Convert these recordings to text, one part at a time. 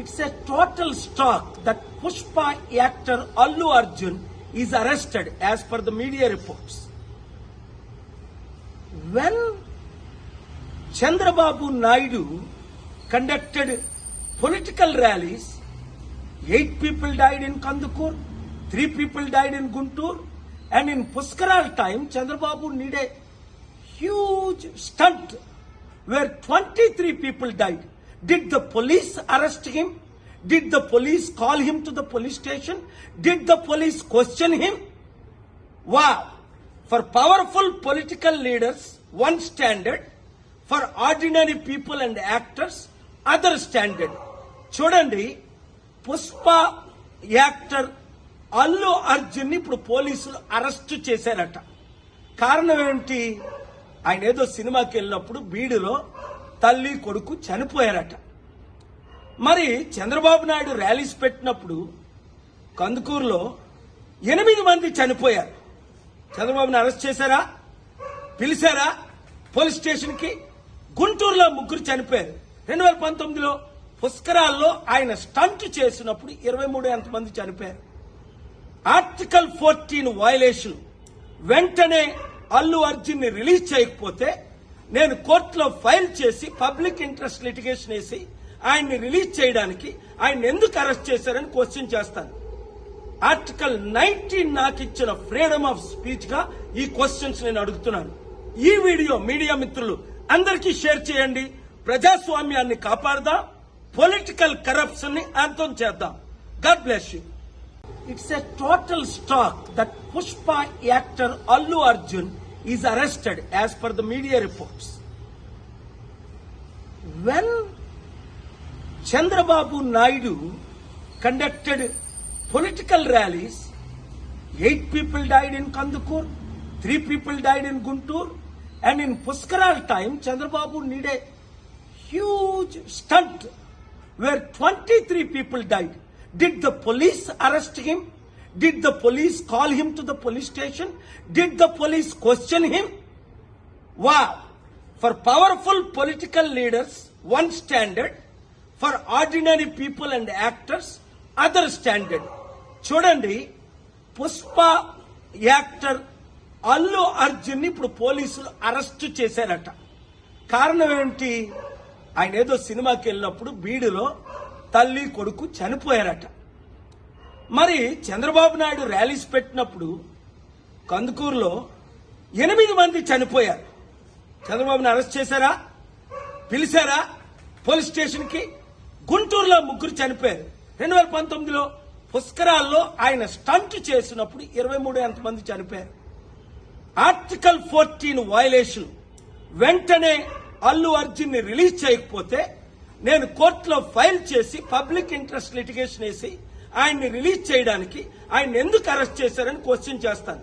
It's a total shock that Pushpa actor Allu Arjun is arrested as per the media reports. When Chandrababu Naidu conducted political rallies, 8 people died in Kandukur, 3 people died in Guntur, and in Puskaral time, Chandrababu did a huge stunt where 23 people died. Did the police arrest him? Did the police call him to the police station? Did the police question him? Wow! For powerful political leaders, one standard. For ordinary people and actors, other standard. చూడండి, Pushpa actor Allu Arjun ఇప్పుడు పోలీసులు arrest చేశారట. కారణం ఏంటి? ఆయన ఏదో సినిమాకి వెళ్ళినప్పుడు బీడులో తల్లి కొడుకు చనిపోయారట. మరి చంద్రబాబు నాయుడు ర్యాలీస్ పెట్టినప్పుడు కందుకూరులో 8 మంది చనిపోయారు. చంద్రబాబుని అరెస్ట్ చేశారా? పిలిచారా పోలీస్ స్టేషన్ కి? గుంటూరులో 3 చనిపోయారు. 2019లో పుష్కరాల్లో ఆయన స్టంట్ చేసినప్పుడు 23 మంది చనిపోయారు. Article 14 violation. వెంటనే అల్లు అర్జున్ ని రిలీజ్ చేయకపోతే నేను కోర్టులో ఫైల్ చేసి పబ్లిక్ ఇంట్రెస్ట్ లిటిగేషన్ వేసి ఆయన్ని రిలీజ్ చేయడానికి ఆయన ఎందుకు అరెస్ట్ చేశారని క్వశ్చన్ చేస్తాను. ఆర్టికల్ 19 నాకు ఇచ్చిన ఫ్రీడమ్ ఆఫ్ స్పీచ్ గా ఈ క్వశ్చన్స్ నేను అడుగుతున్నాను. ఈ వీడియో మీడియా మిత్రులు అందరికీ షేర్ చేయండి. ప్రజాస్వామ్యాన్ని కాపాడదాం, పొలిటికల్ కరప్షన్ ని అంతం చేద్దాం. God bless you. It's a total shock that Pushpa actor Allu Arjun is arrested as per the media reports. When Chandrababu Naidu conducted political rallies, 8 people died in Kandukur, 3 people died in Guntur, and in Puskaral time, Chandrababu did a huge stunt where 23 people died. Did the police arrest him? Did the police call him to the police station? Did the police question him? Wow! For powerful political leaders, one standard. For ordinary people and actors, other standard. చూడండి, Pushpa actor Allu Arjun ఇప్పుడు పోలీసులు arrest చేశారట. కారణం ఏంటి? ఆయన ఏదో సినిమాకి వెళ్ళినప్పుడు బీడులో తల్లి కొడుకు చనిపోయారట. మరి చంద్రబాబు నాయుడు ర్యాలీస్ పెట్టినప్పుడు కందుకూరులో 8 మంది చనిపోయారు. చంద్రబాబుని అరెస్ట్ చేశారా? పిలిచారా పోలీస్ స్టేషన్ కి? గుంటూరులో 3 చనిపోయారు. 2019లో పుష్కరాల్లో ఆయన స్టంట్ చేసినప్పుడు 23 మంది చనిపోయారు. Article 14 violation. వెంటనే అల్లు అర్జున్ ని రిలీజ్ చేయకపోతే నేను కోర్టులో ఫైల్ చేసి పబ్లిక్ ఇంట్రెస్ట్ లిటిగేషన్ వేసి ఆయన్ని రిలీజ్ చేయడానికి ఆయన ఎందుకు అరెస్ట్ చేశారని క్వశ్చన్ చేస్తాను.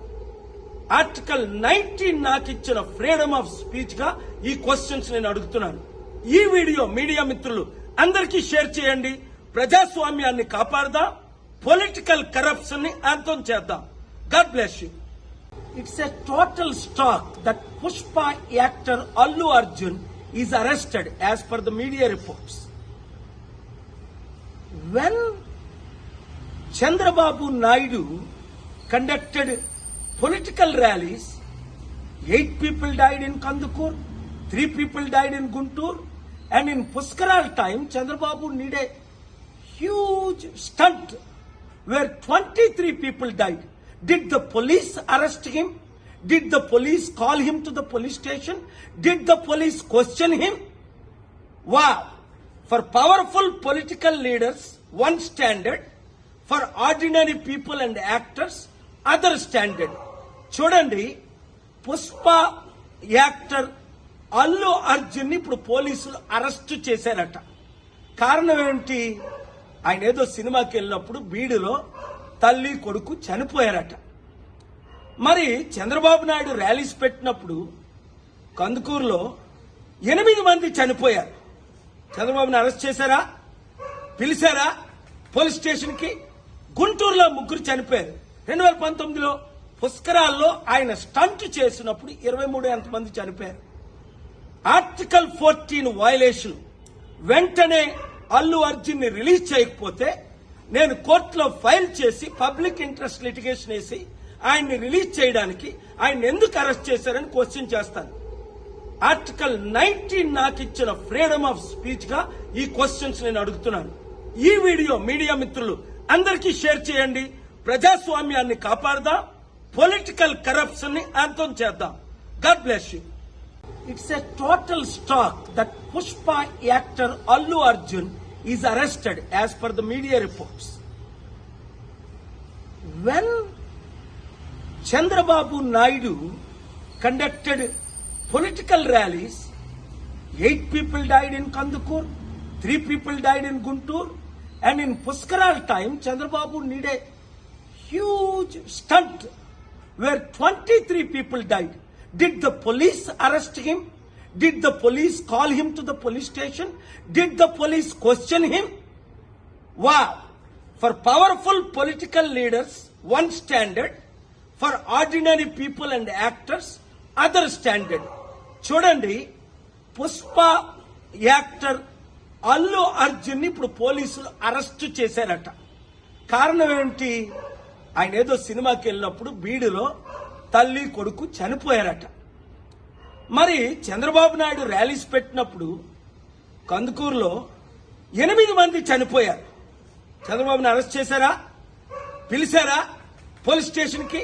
ఆర్టికల్ 19 నాకు ఇచ్చిన ఫ్రీడమ్ ఆఫ్ స్పీచ్ గా ఈ క్వశ్చన్స్ నేను అడుగుతున్నాను. ఈ వీడియో మీడియా మిత్రులు అందరికీ షేర్ చేయండి. ప్రజాస్వామ్యాన్ని కాపాడదాం, పొలిటికల్ కరప్షన్ ని అంతం చేద్దాం. God bless you. It's a total shock that Pushpa actor Allu Arjun is arrested as per the media reports. When Chandrababu Naidu conducted political rallies, 8 people died in Kandukur, 3 people died in Guntur, and in Puskaral time, Chandrababu did a huge stunt where 23 people died. Did the police arrest him? Did the police call him to the police station? Did the police question him? Wow! For powerful political leaders, one standard. For ordinary people and actors, other standard. చూడండి, Pushpa actor Allu Arjun ఇప్పుడు పోలీసులు arrest చేశారట. కారణం ఏంటి? ఆయన ఏదో సినిమాకి వెళ్ళినప్పుడు బీడులో తల్లి కొడుకు చనిపోయారట. మరి చంద్రబాబు నాయుడు ర్యాలీస్ పెట్టినప్పుడు కందుకూరులో 8 మంది చనిపోయారు. చంద్రబాబుని అరెస్ట్ చేశారా? పిలిచారా పోలీస్ స్టేషన్ కి? గుంటూరులో 3 చనిపోయారు. 2019లో పుష్కరాల్లో ఆయన స్టంట్ చేసినప్పుడు 23 మంది చనిపోయారు. Article 14 violation. వెంటనే అల్లు అర్జున్ ని రిలీజ్ చేయకపోతే నేను కోర్టులో ఫైల్ చేసి పబ్లిక్ ఇంట్రెస్ట్ లిటిగేషన్ వేసి ఆయన్ని రిలీజ్ చేయడానికి ఆయన ఎందుకు అరెస్ట్ చేశారని క్వశ్చన్ చేస్తాను. ఆర్టికల్ 19 నాకు ఇచ్చిన ఫ్రీడమ్ ఆఫ్ స్పీచ్ గా ఈ క్వశ్చన్స్ నేను అడుగుతున్నాను. ఈ వీడియో మీడియా మిత్రులు అందరికీ షేర్ చేయండి. ప్రజాస్వామ్యాన్ని కాపాడదాం, పొలిటికల్ కరప్షన్ ని అంతం చేద్దాం. God bless you. It's a total shock that Pushpa actor Allu Arjun is arrested as per the media reports. When Chandrababu Naidu conducted political rallies, 8 people died in Kandukur, 3 people died in Guntur, and in Puskaral time, Chandrababu needed a huge stunt where 23 people died. Did the police arrest him? Did the police call him to the police station? Did the police question him? Wow! For powerful political leaders, one standard. For ordinary people and actors, other standard. చూడండి, Pushpa actor Allu Arjun ని ఇప్పుడు పోలీసులు arrest చేశారట. కారణం ఏంటి? ఆయన ఏదో సినిమాకి వెళ్ళినప్పుడు బీడులో తల్లి కొడుకు చనిపోయారట. మరి చంద్రబాబు నాయుడు ర్యాలీస్ పెట్టినప్పుడు కందుకూరులో 8 మంది చనిపోయారు. చంద్రబాబుని అరెస్ట్ చేశారా? పిలిచారా పోలీస్ స్టేషన్ కి?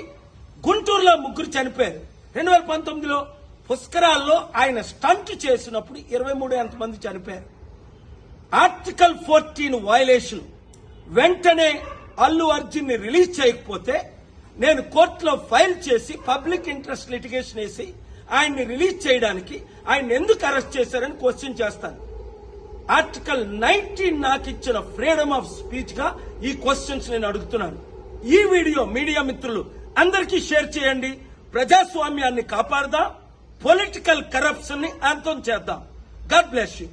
గుంటూరులో 3 చనిపోయారు. 2019లో పుష్కరాల్లో ఆయన స్టంట్ చేసినప్పుడు 23 మంది చనిపోయారు. Article 14 violation. వెంటనే అల్లు అర్జున్ ని రిలీజ్ చేయకపోతే నేను కోర్టులో ఫైల్ చేసి పబ్లిక్ ఇంట్రెస్ట్ లిటిగేషన్ వేసి ఆయన్ని రిలీజ్ చేయడానికి ఆయన ఎందుకు అరెస్ట్ చేశారని క్వశ్చన్ చేస్తాను. ఆర్టికల్ 19 నాకు ఇచ్చిన ఫ్రీడమ్ ఆఫ్ స్పీచ్ గా ఈ క్వశ్చన్స్ నేను అడుగుతున్నాను. ఈ వీడియో మీడియా మిత్రులు అందరికీ షేర్ చేయండి. ప్రజాస్వామ్యాన్ని కాపాడదాం, పొలిటికల్ కరప్షన్ ని అంతం చేద్దాం. God bless you.